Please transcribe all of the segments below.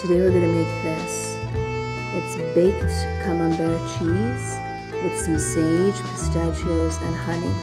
Today we're gonna make this. It's baked Camembert cheese with some sage, pistachios, and honey.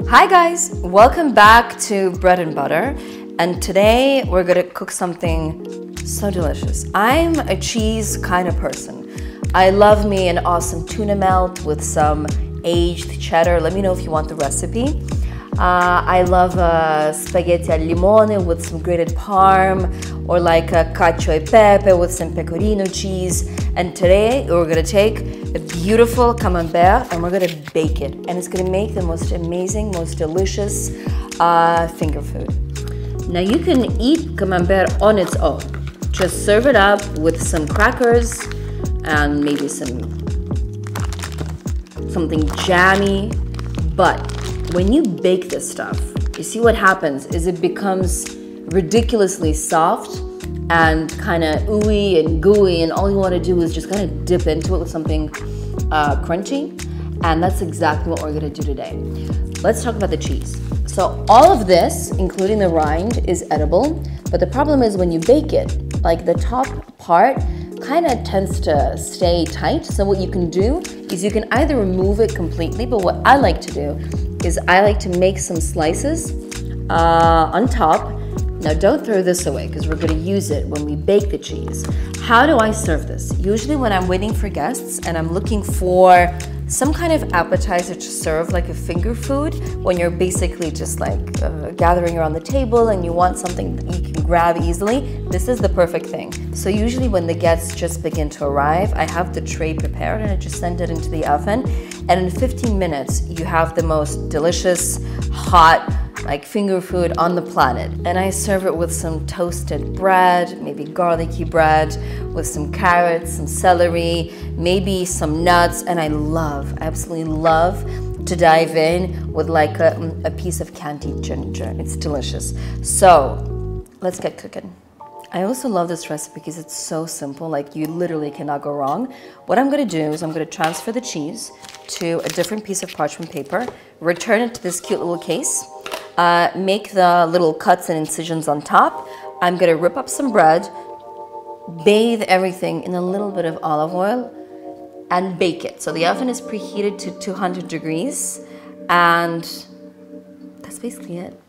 Hi guys, welcome back to Bread and Butter, and today we're gonna cook something so delicious. I'm a cheese kind of person. I love me an awesome tuna melt with some aged cheddar. Let me know if you want the recipe. I love spaghetti al limone with some grated parm, or like a cacio e pepe with some pecorino cheese. And today we're gonna take a beautiful camembert and we're gonna bake it. And it's gonna make the most amazing, most delicious finger food. Now you can eat camembert on its own. Just serve it up with some crackers and maybe something jammy. But when you bake this stuff, you see what happens is it becomes ridiculously soft and kind of ooey and gooey, and all you want to do is just kind of dip into it with something crunchy, and that's exactly what we're going to do today. Let's talk about the cheese. So all of this, including the rind, is edible, but the problem is when you bake it, like the top part kind of tends to stay tight. So what you can do is you can either remove it completely, but what I like to do is I like to make some slices on top. Now don't throw this away because we're going to use it when we bake the cheese. How do I serve this? Usually when I'm waiting for guests and I'm looking for some kind of appetizer to serve like a finger food, when you're basically just like gathering around the table and you want something that you can grab easily, this is the perfect thing. So usually when the guests just begin to arrive, I have the tray prepared and I just send it into the oven, and in 15 minutes you have the most delicious, hot, like finger food on the planet. And I serve it with some toasted bread, maybe garlicky bread, with some carrots, some celery, maybe some nuts, and I absolutely love to dive in with like a piece of candied ginger. It's delicious. So let's get cooking. I also love this recipe because it's so simple, like you literally cannot go wrong. What I'm gonna do is I'm gonna transfer the cheese to a different piece of parchment paper, return it to this cute little case, make the little cuts and incisions on top. I'm gonna rip up some bread, bathe everything in a little bit of olive oil, and bake it. So the oven is preheated to 200 degrees, and that's basically it.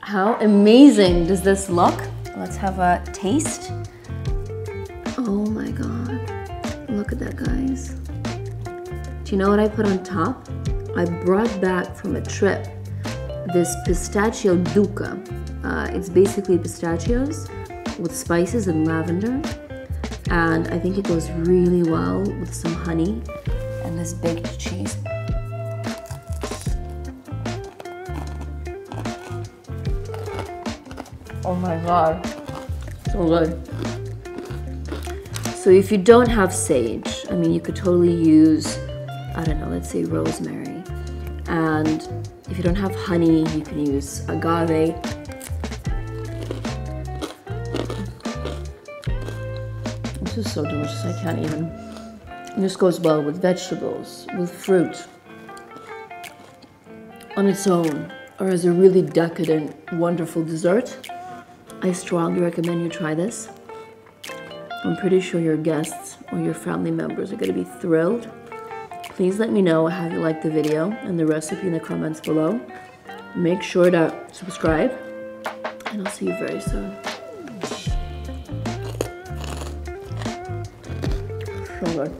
How amazing does this look? Let's have a taste. Oh my God, look at that, guys. Do you know what I put on top? I brought back from a trip this pistachio duca. It's basically pistachios with spices and lavender. And I think it goes really well with some honey and this baked cheese. Oh my god, so good. So if you don't have sage, I mean, you could totally use, I don't know, let's say rosemary. And if you don't have honey, you can use agave. This is so delicious, I can't even. This goes well with vegetables, with fruit, on its own, or as a really decadent, wonderful dessert. I strongly recommend you try this. I'm pretty sure your guests or your family members are going to be thrilled. Please let me know how you liked the video and the recipe in the comments below. Make sure to subscribe, and I'll see you very soon. So good.